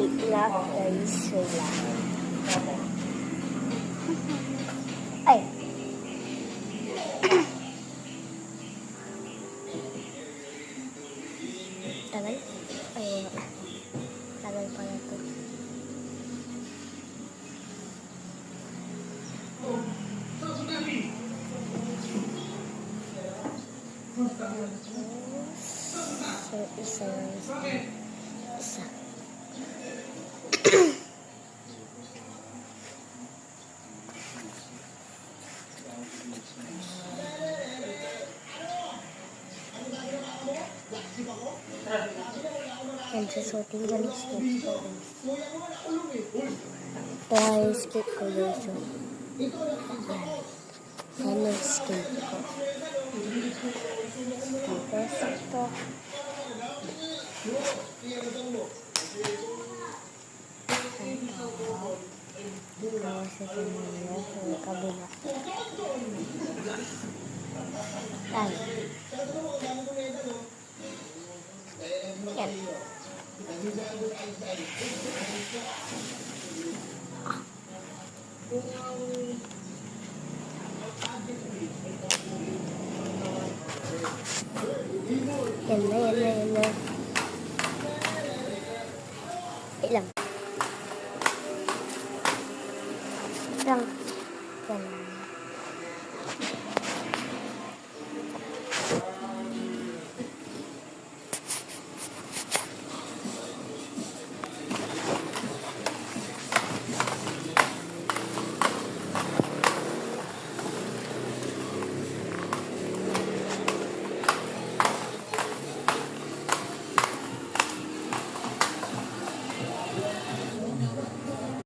sila guys. Sila. Ay. Tagal? Ay, tagal pala ito. So, isa. Yan, susutin ko ng skate ko. Kaya yung skate ko guys. Yan yung skate ko. Tapos ito. Sa kabila. Ay. Yan. Yan na. Ilang. Yan.